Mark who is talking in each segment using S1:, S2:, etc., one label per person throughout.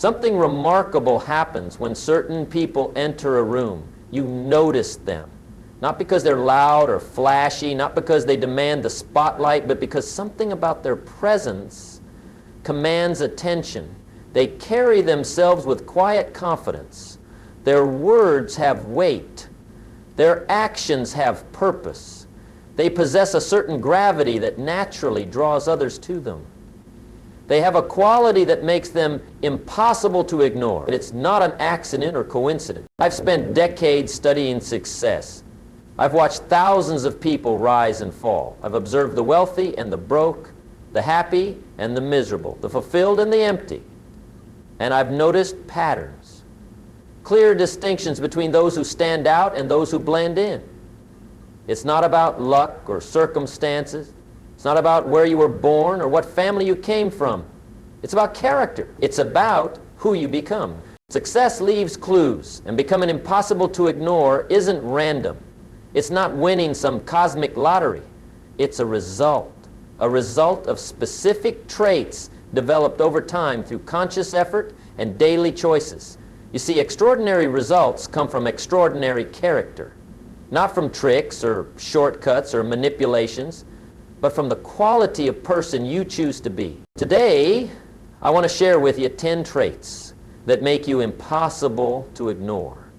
S1: Something remarkable happens when certain people enter a room. You notice them. Not because they're loud or flashy, not because they demand the spotlight, but because something about their presence commands attention. They carry themselves with quiet confidence. Their words have weight. Their actions have purpose. They possess a certain gravity that naturally draws others to them. They have a quality that makes them impossible to ignore. It's not an accident or coincidence. I've spent decades studying success. I've watched thousands of people rise and fall. I've observed the wealthy and the broke, the happy and the miserable, the fulfilled and the empty. And I've noticed patterns, clear distinctions between those who stand out and those who blend in. It's not about luck or circumstances. It's not about where you were born or what family you came from. It's about character. It's about who you become. Success leaves clues, and becoming impossible to ignore isn't random. It's not winning some cosmic lottery. It's a result of specific traits developed over time through conscious effort and daily choices. You see, extraordinary results come from extraordinary character, not from tricks or shortcuts or manipulations, but from the quality of person you choose to be. Today, I want to share with you 10 traits that make you impossible to ignore.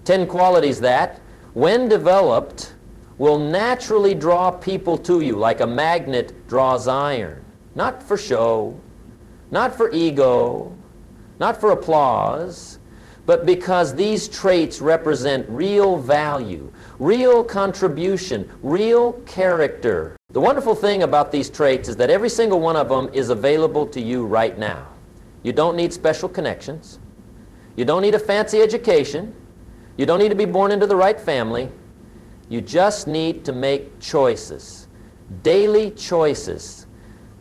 S1: 10 qualities that, when developed, will naturally draw people to you like a magnet draws iron. Not for show, not for ego, not for applause, but because these traits represent real value, real contribution, real character. The wonderful thing about these traits is that every single one of them is available to you right now. You don't need special connections. You don't need a fancy education. You don't need to be born into the right family. You just need to make choices, daily choices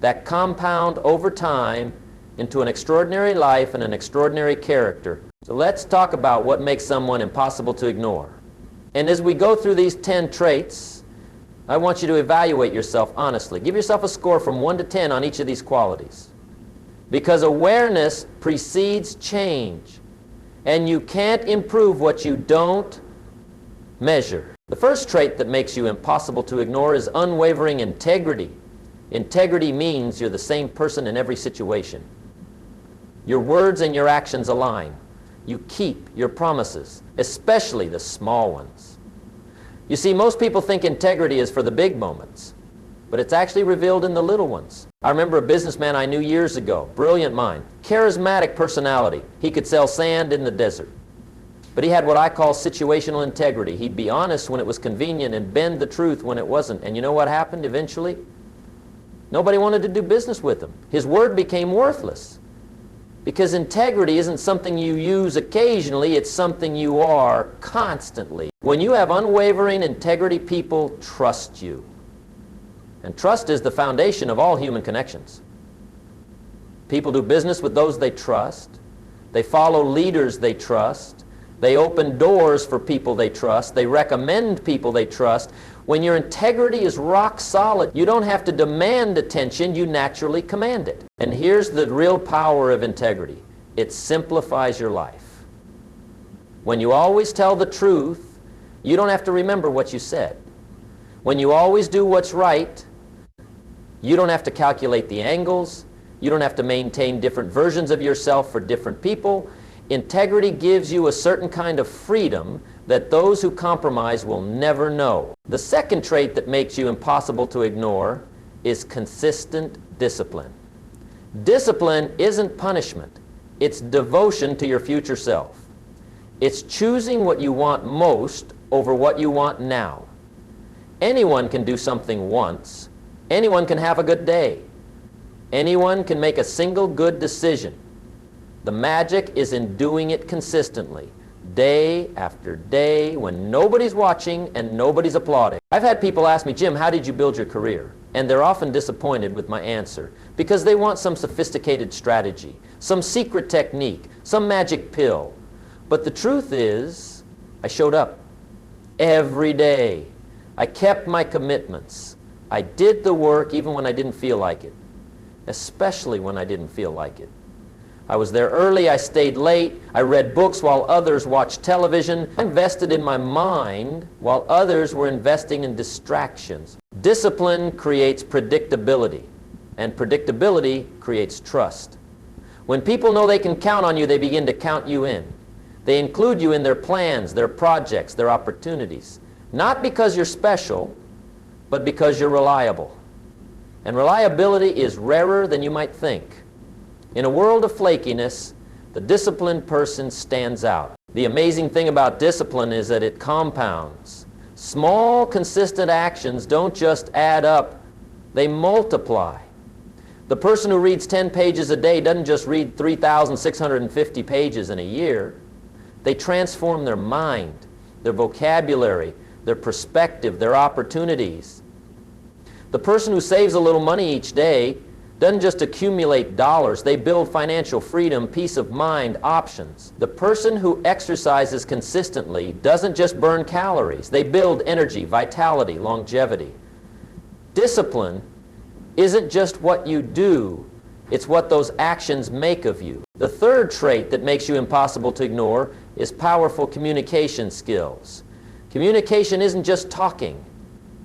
S1: that compound over time into an extraordinary life and an extraordinary character. So let's talk about what makes someone impossible to ignore. And as we go through these 10 traits, I want you to evaluate yourself honestly. Give yourself a score from 1 to 10 on each of these qualities. Because awareness precedes change, and you can't improve what you don't measure. The first trait that makes you impossible to ignore is unwavering integrity. Integrity means you're the same person in every situation. Your words and your actions align. You keep your promises, especially the small ones. You see, most people think integrity is for the big moments, but it's actually revealed in the little ones. I remember a businessman I knew years ago, brilliant mind, charismatic personality. He could sell sand in the desert. But he had what I call situational integrity. He'd be honest when it was convenient and bend the truth when it wasn't. And you know what happened eventually? Nobody wanted to do business with him. His word became worthless. Because integrity isn't something you use occasionally, it's something you are constantly. When you have unwavering integrity, people trust you. And trust is the foundation of all human connections. People do business with those they trust. They follow leaders they trust. They open doors for people they trust. They recommend people they trust. When your integrity is rock solid, you don't have to demand attention, you naturally command it. And here's the real power of integrity. It simplifies your life. When you always tell the truth, you don't have to remember what you said. When you always do what's right, you don't have to calculate the angles. You don't have to maintain different versions of yourself for different people. Integrity gives you a certain kind of freedom that those who compromise will never know. The second trait that makes you impossible to ignore is consistent discipline. Discipline isn't punishment. It's devotion to your future self. It's choosing what you want most over what you want now. Anyone can do something once. Anyone can have a good day. Anyone can make a single good decision. The magic is in doing it consistently, day after day, when nobody's watching and nobody's applauding. I've had people ask me, Jim, how did you build your career? And they're often disappointed with my answer because they want some sophisticated strategy, some secret technique, some magic pill. But the truth is, I showed up every day. I kept my commitments. I did the work even when I didn't feel like it, especially when I didn't feel like it. I was there early, I stayed late, I read books while others watched television. I invested in my mind while others were investing in distractions. Discipline creates predictability, and predictability creates trust. When people know they can count on you, they begin to count you in. They include you in their plans, their projects, their opportunities. Not because you're special, but because you're reliable. And reliability is rarer than you might think. In a world of flakiness, the disciplined person stands out. The amazing thing about discipline is that it compounds. Small, consistent actions don't just add up, they multiply. The person who reads 10 pages a day doesn't just read 3,650 pages in a year. They transform their mind, their vocabulary, their perspective, their opportunities. The person who saves a little money each day doesn't just accumulate dollars, they build financial freedom, peace of mind, options. The person who exercises consistently doesn't just burn calories, they build energy, vitality, longevity. Discipline isn't just what you do, it's what those actions make of you. The third trait that makes you impossible to ignore is powerful communication skills. Communication isn't just talking,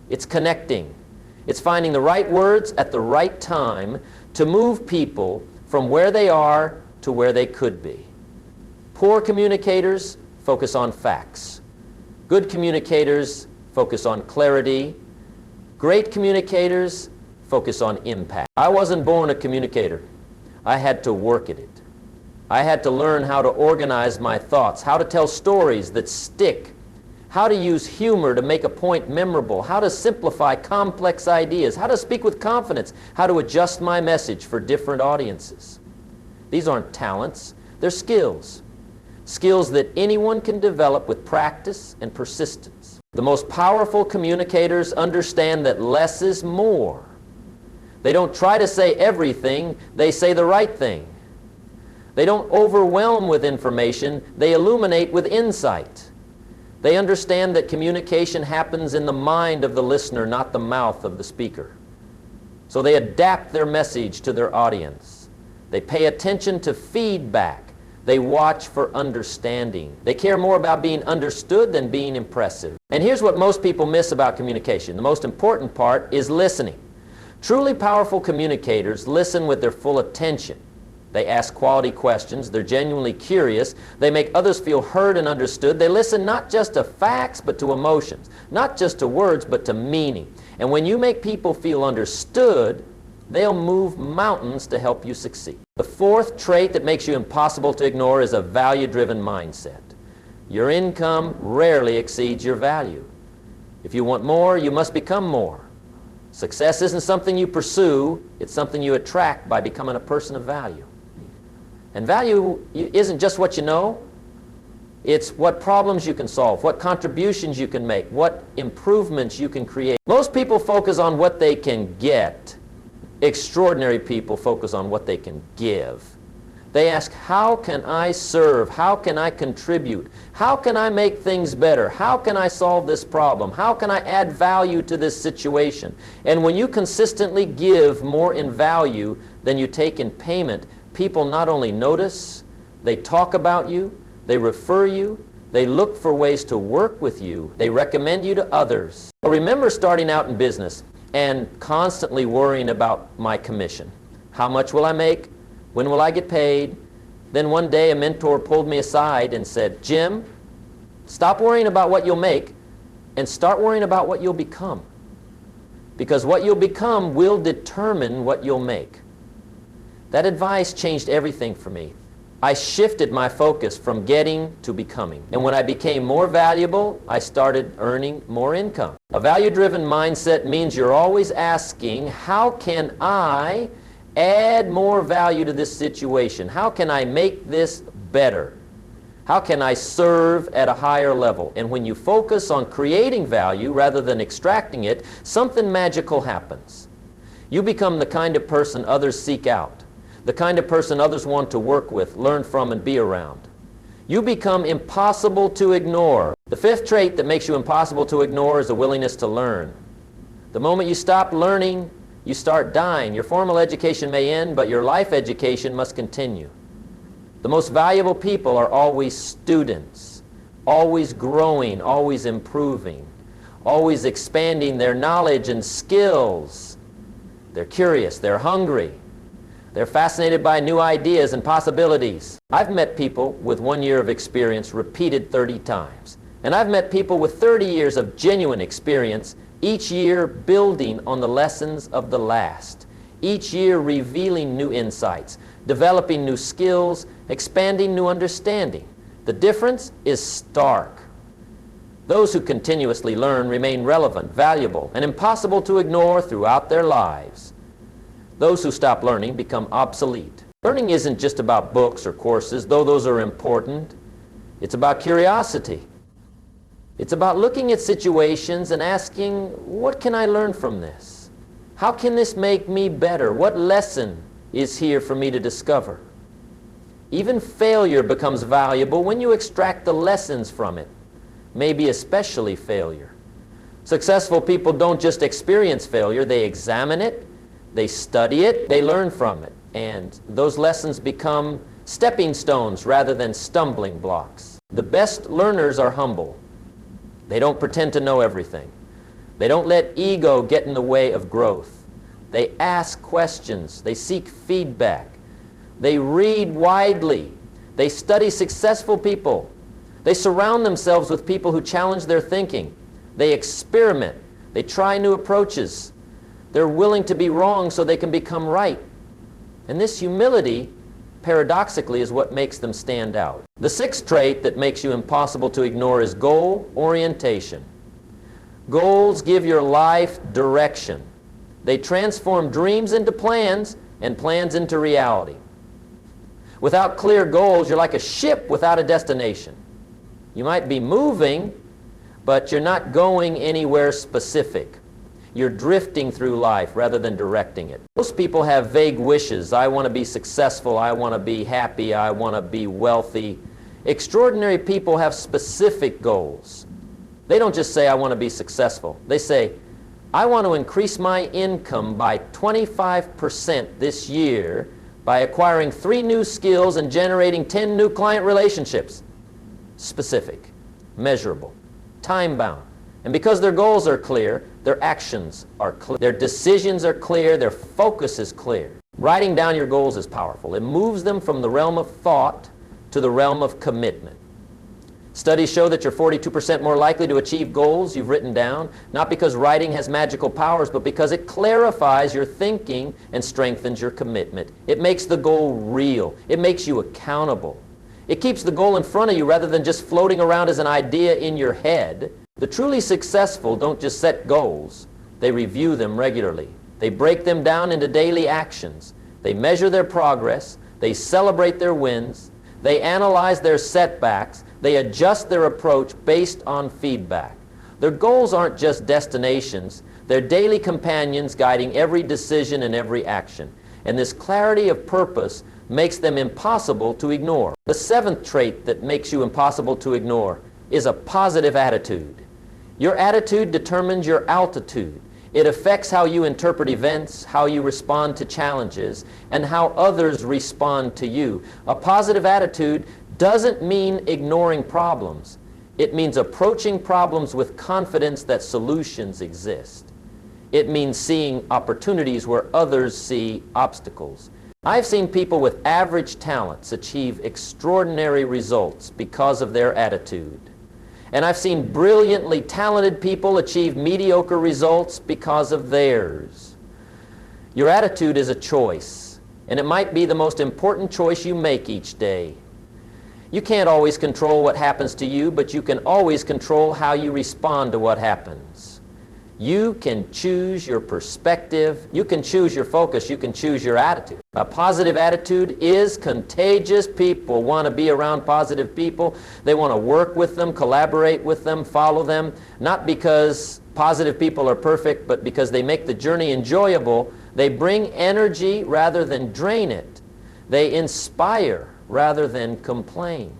S1: it's connecting. It's finding the right words at the right time to move people from where they are to where they could be. Poor communicators focus on facts. Good communicators focus on clarity. Great communicators focus on impact. I wasn't born a communicator. I had to work at it. I had to learn how to organize my thoughts, how to tell stories that stick, how to use humor to make a point memorable, how to simplify complex ideas, how to speak with confidence, how to adjust my message for different audiences. These aren't talents, they're skills. Skills that anyone can develop with practice and persistence. The most powerful communicators understand that less is more. They don't try to say everything, they say the right thing. They don't overwhelm with information, they illuminate with insight. They understand that communication happens in the mind of the listener, not the mouth of the speaker. So they adapt their message to their audience. They pay attention to feedback. They watch for understanding. They care more about being understood than being impressive. And here's what most people miss about communication. The most important part is listening. Truly powerful communicators listen with their full attention. They ask quality questions, they're genuinely curious, they make others feel heard and understood. They listen not just to facts, but to emotions, not just to words, but to meaning. And when you make people feel understood, they'll move mountains to help you succeed. The fourth trait that makes you impossible to ignore is a value-driven mindset. Your income rarely exceeds your value. If you want more, you must become more. Success isn't something you pursue, it's something you attract by becoming a person of value. And value isn't just what you know, it's what problems you can solve, what contributions you can make, what improvements you can create. Most people focus on what they can get. Extraordinary people focus on what they can give. They ask, how can I serve? How can I contribute? How can I make things better? How can I solve this problem? How can I add value to this situation? And when you consistently give more in value than you take in payment, people not only notice, they talk about you, they refer you, they look for ways to work with you, they recommend you to others. I remember starting out in business and constantly worrying about my commission. How much will I make? When will I get paid? Then one day a mentor pulled me aside and said, Jim, stop worrying about what you'll make and start worrying about what you'll become. Because what you'll become will determine what you'll make. That advice changed everything for me. I shifted my focus from getting to becoming. And when I became more valuable, I started earning more income. A value-driven mindset means you're always asking, how can I add more value to this situation? How can I make this better? How can I serve at a higher level? And when you focus on creating value rather than extracting it, something magical happens. You become the kind of person others seek out, the kind of person others want to work with, learn from, and be around. You become impossible to ignore. The fifth trait that makes you impossible to ignore is a willingness to learn. The moment you stop learning, you start dying. Your formal education may end, but your life education must continue. The most valuable people are always students, always growing, always improving, always expanding their knowledge and skills. They're curious, they're hungry, they're fascinated by new ideas and possibilities. I've met people with 1 year of experience repeated 30 times. And I've met people with 30 years of genuine experience, each year building on the lessons of the last, each year revealing new insights, developing new skills, expanding new understanding. The difference is stark. Those who continuously learn remain relevant, valuable, and impossible to ignore throughout their lives. Those who stop learning become obsolete. Learning isn't just about books or courses, though those are important. It's about curiosity. It's about looking at situations and asking, what can I learn from this? How can this make me better? What lesson is here for me to discover? Even failure becomes valuable when you extract the lessons from it, maybe especially failure. Successful people don't just experience failure, they examine it, they study it, they learn from it, and those lessons become stepping stones rather than stumbling blocks. The best learners are humble. They don't pretend to know everything. They don't let ego get in the way of growth. They ask questions. They seek feedback. They read widely. They study successful people. They surround themselves with people who challenge their thinking. They experiment. They try new approaches. They're willing to be wrong so they can become right. And this humility, paradoxically, is what makes them stand out. The sixth trait that makes you impossible to ignore is goal orientation. Goals give your life direction. They transform dreams into plans and plans into reality. Without clear goals, you're like a ship without a destination. You might be moving, but you're not going anywhere specific. You're drifting through life rather than directing it. Most people have vague wishes. I want to be successful. I want to be happy. I want to be wealthy. Extraordinary people have specific goals. They don't just say, I want to be successful. They say, I want to increase my income by 25% this year by acquiring 3 new skills and generating 10 new client relationships. Specific, measurable, time-bound. And because their goals are clear, their actions are clear. Their decisions are clear. Their focus is clear. Writing down your goals is powerful. It moves them from the realm of thought to the realm of commitment. Studies show that you're 42% more likely to achieve goals you've written down, not because writing has magical powers, but because it clarifies your thinking and strengthens your commitment. It makes the goal real. It makes you accountable. It keeps the goal in front of you rather than just floating around as an idea in your head. The truly successful don't just set goals. They review them regularly. They break them down into daily actions. They measure their progress. They celebrate their wins. They analyze their setbacks. They adjust their approach based on feedback. Their goals aren't just destinations. They're daily companions guiding every decision and every action. And this clarity of purpose makes them impossible to ignore. The seventh trait that makes you impossible to ignore is a positive attitude. Your attitude determines your altitude. It affects how you interpret events, how you respond to challenges, and how others respond to you. A positive attitude doesn't mean ignoring problems. It means approaching problems with confidence that solutions exist. It means seeing opportunities where others see obstacles. I've seen people with average talents achieve extraordinary results because of their attitude. And I've seen brilliantly talented people achieve mediocre results because of theirs. Your attitude is a choice, and it might be the most important choice you make each day. You can't always control what happens to you, but you can always control how you respond to what happens. You can choose your perspective, you can choose your focus, you can choose your attitude. A positive attitude is contagious. People want to be around positive people. They want to work with them, collaborate with them, follow them, not because positive people are perfect, but because they make the journey enjoyable. They bring energy rather than drain it. They inspire rather than complain.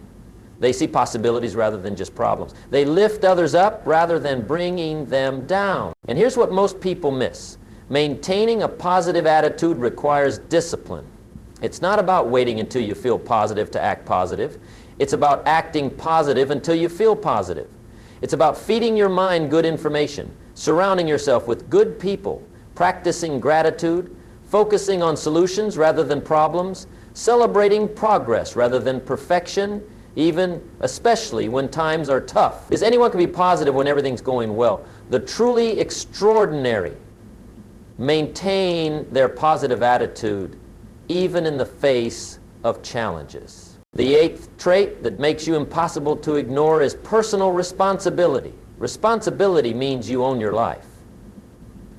S1: They see possibilities rather than just problems. They lift others up rather than bringing them down. And here's what most people miss. Maintaining a positive attitude requires discipline. It's not about waiting until you feel positive to act positive. It's about acting positive until you feel positive. It's about feeding your mind good information, surrounding yourself with good people, practicing gratitude, focusing on solutions rather than problems, celebrating progress rather than perfection, even especially when times are tough. Because anyone can be positive when everything's going well. The truly extraordinary maintain their positive attitude even in the face of challenges. The eighth trait that makes you impossible to ignore is personal responsibility. Responsibility means you own your life.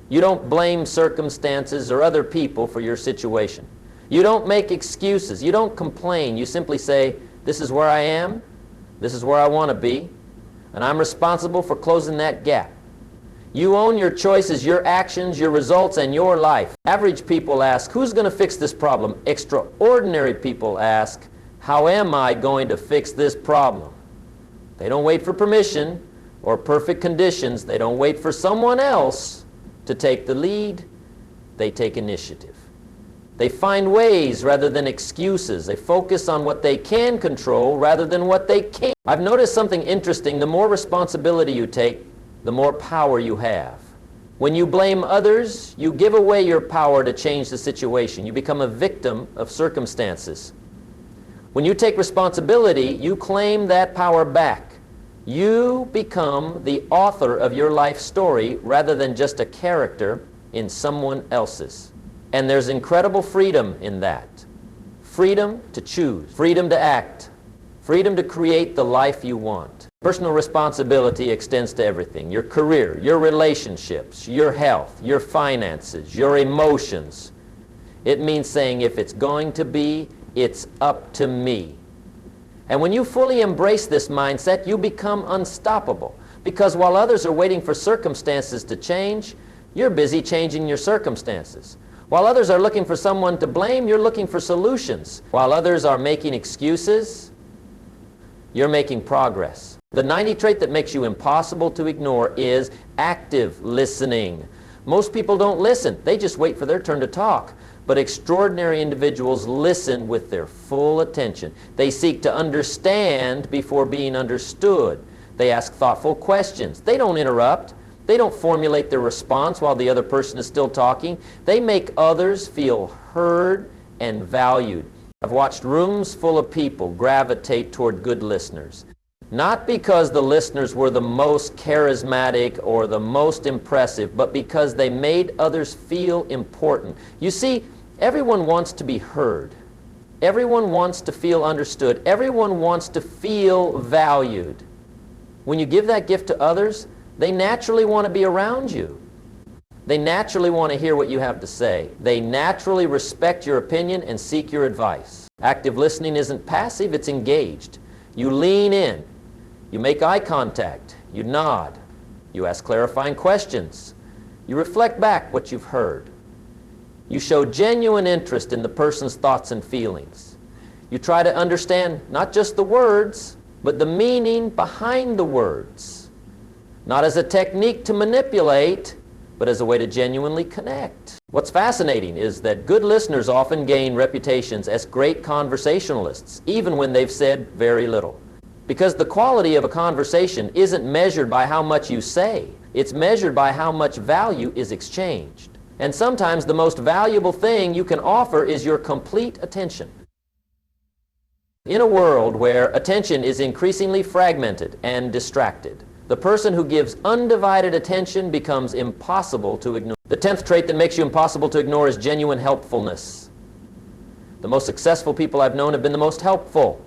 S1: You don't blame circumstances or other people for your situation. You don't make excuses. You don't complain. You simply say, this is where I am, this is where I want to be, and I'm responsible for closing that gap. You own your choices, your actions, your results, and your life. Average people ask, who's going to fix this problem? Extraordinary people ask, how am I going to fix this problem? They don't wait for permission or perfect conditions. They don't wait for someone else to take the lead. They take initiative. They find ways rather than excuses. They focus on what they can control rather than what they can't. I've noticed something interesting. The more responsibility you take, the more power you have. When you blame others, you give away your power to change the situation. You become a victim of circumstances. When you take responsibility, you claim that power back. You become the author of your life story rather than just a character in someone else's. And there's incredible freedom in that. Freedom to choose, freedom to act, freedom to create the life you want. Personal responsibility extends to everything. Your career, your relationships, your health, your finances, your emotions. It means saying, if it's going to be, it's up to me. And when you fully embrace this mindset, you become unstoppable. Because while others are waiting for circumstances to change, you're busy changing your circumstances. While others are looking for someone to blame, you're looking for solutions. While others are making excuses, you're making progress. The 90 trait that makes you impossible to ignore is active listening. Most people don't listen. They just wait for their turn to talk. But extraordinary individuals listen with their full attention. They seek to understand before being understood. They ask thoughtful questions. They don't interrupt. They don't formulate their response while the other person is still talking. They make others feel heard and valued. I've watched rooms full of people gravitate toward good listeners. Not because the listeners were the most charismatic or the most impressive, but because they made others feel important. You see, everyone wants to be heard. Everyone wants to feel understood. Everyone wants to feel valued. When you give that gift to others, they naturally want to be around you. They naturally want to hear what you have to say. They naturally respect your opinion and seek your advice. Active listening isn't passive, it's engaged. You lean in. You make eye contact. You nod. You ask clarifying questions. You reflect back what you've heard. You show genuine interest in the person's thoughts and feelings. You try to understand not just the words, but the meaning behind the words. Not as a technique to manipulate, but as a way to genuinely connect. What's fascinating is that good listeners often gain reputations as great conversationalists, even when they've said very little. Because the quality of a conversation isn't measured by how much you say. It's measured by how much value is exchanged. And sometimes the most valuable thing you can offer is your complete attention. In a world where attention is increasingly fragmented and distracted, the person who gives undivided attention becomes impossible to ignore. The 10th trait that makes you impossible to ignore is genuine helpfulness. The most successful people I've known have been the most helpful.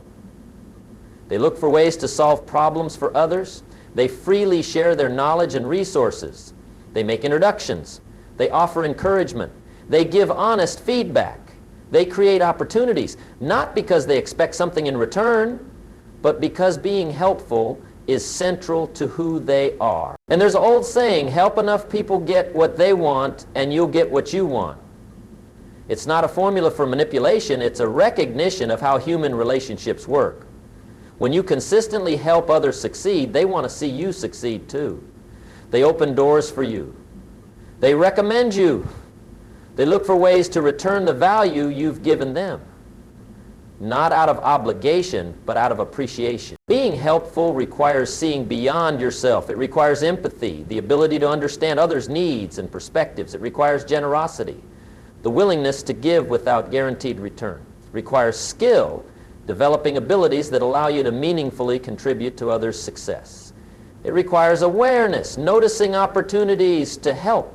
S1: They look for ways to solve problems for others. They freely share their knowledge and resources. They make introductions. They offer encouragement. They give honest feedback. They create opportunities, not because they expect something in return, but because being helpful is central to who they are. And there's an old saying, help enough people get what they want and you'll get what you want. It's not a formula for manipulation, it's a recognition of how human relationships work. When you consistently help others succeed, they want to see you succeed too. They open doors for you. They recommend you. They look for ways to return the value you've given them. Not out of obligation, but out of appreciation. Being helpful requires seeing beyond yourself. It requires empathy, the ability to understand others' needs and perspectives. It requires generosity, the willingness to give without guaranteed return. It requires skill, developing abilities that allow you to meaningfully contribute to others' success. It requires awareness, noticing opportunities to help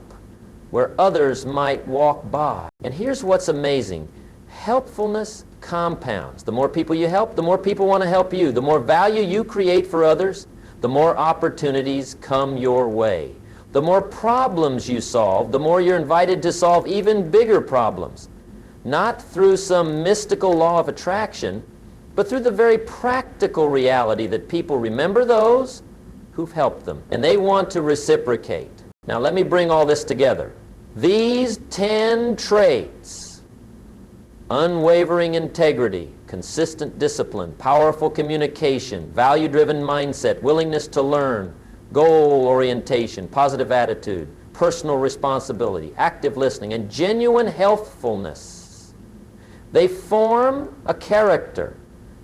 S1: where others might walk by. And here's what's amazing. Helpfulness compounds. The more people you help, the more people want to help you. The more value you create for others, the more opportunities come your way. The more problems you solve, the more you're invited to solve even bigger problems. Not through some mystical law of attraction, but through the very practical reality that people remember those who've helped them, and they want to reciprocate. Now let me bring all this together. These 10 traits: unwavering integrity, consistent discipline, powerful communication, value-driven mindset, willingness to learn, goal orientation, positive attitude, personal responsibility, active listening, and genuine healthfulness. They form a character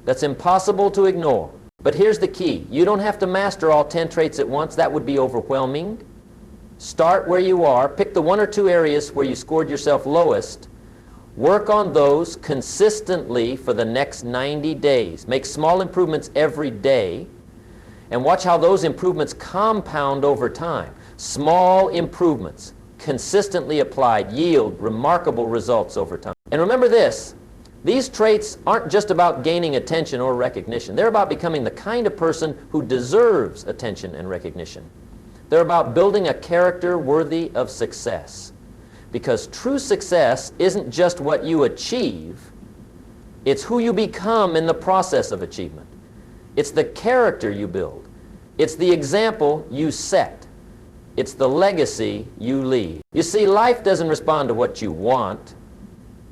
S1: that's impossible to ignore. But here's the key. You don't have to master all 10 traits at once. That would be overwhelming. Start where you are. Pick the 1 or 2 areas where you scored yourself lowest. Work on those consistently for the next 90 days. Make small improvements every day, and watch how those improvements compound over time. Small improvements, consistently applied, yield remarkable results over time. And remember this, these traits aren't just about gaining attention or recognition. They're about becoming the kind of person who deserves attention and recognition. They're about building a character worthy of success. Because true success isn't just what you achieve, it's who you become in the process of achievement. It's the character you build. It's the example you set. It's the legacy you leave. You see, life doesn't respond to what you want.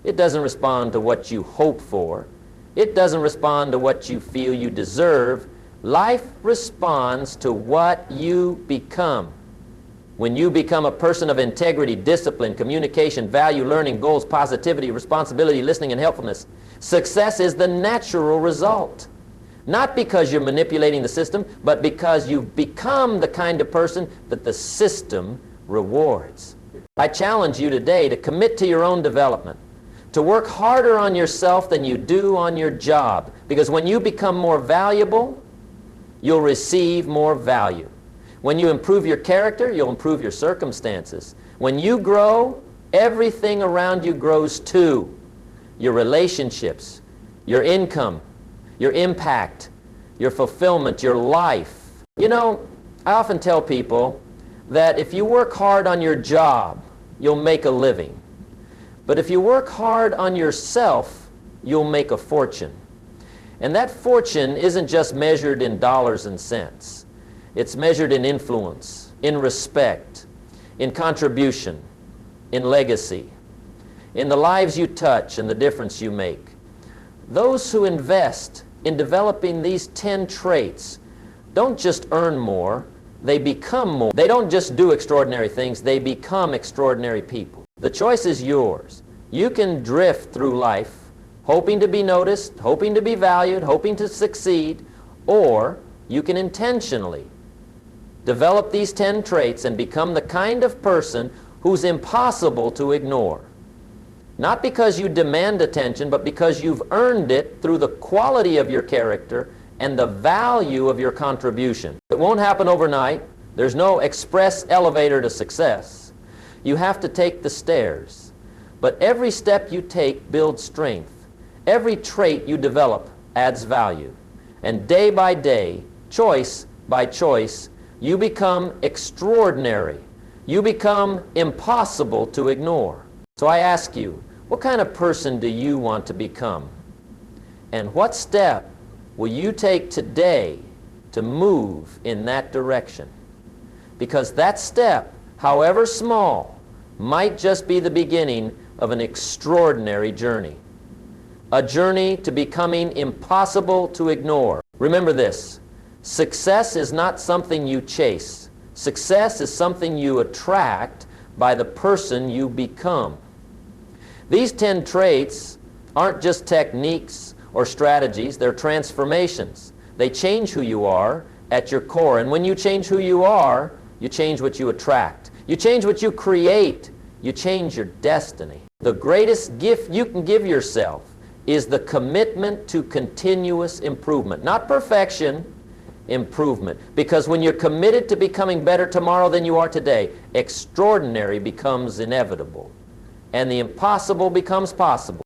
S1: It doesn't respond to what you hope for. It doesn't respond to what you feel you deserve. Life responds to what you become. When you become a person of integrity, discipline, communication, value, learning, goals, positivity, responsibility, listening, and helpfulness, success is the natural result. Not because you're manipulating the system, but because you've become the kind of person that the system rewards. I challenge you today to commit to your own development, to work harder on yourself than you do on your job, because when you become more valuable, you'll receive more value. When you improve your character, you'll improve your circumstances. When you grow, everything around you grows too. Your relationships, your income, your impact, your fulfillment, your life. You know, I often tell people that if you work hard on your job, you'll make a living. But if you work hard on yourself, you'll make a fortune. And that fortune isn't just measured in dollars and cents. It's measured in influence, in respect, in contribution, in legacy, in the lives you touch and the difference you make. Those who invest in developing these 10 traits don't just earn more, they become more. They don't just do extraordinary things, they become extraordinary people. The choice is yours. You can drift through life hoping to be noticed, hoping to be valued, hoping to succeed, or you can intentionally develop these 10 traits and become the kind of person who's impossible to ignore. Not because you demand attention, but because you've earned it through the quality of your character and the value of your contribution. It won't happen overnight. There's no express elevator to success. You have to take the stairs. But every step you take builds strength. Every trait you develop adds value. And day by day, choice by choice, you become extraordinary. You become impossible to ignore. So I ask you, what kind of person do you want to become? And what step will you take today to move in that direction? Because that step, however small, might just be the beginning of an extraordinary journey. A journey to becoming impossible to ignore. Remember this, success is not something you chase. Success is something you attract by the person you become. These 10 traits aren't just techniques or strategies, they're transformations. They change who you are at your core. And when you change who you are, you change what you attract. You change what you create. You change your destiny. The greatest gift you can give yourself is the commitment to continuous improvement. Not perfection, improvement. Because when you're committed to becoming better tomorrow than you are today, extraordinary becomes inevitable. And the impossible becomes possible.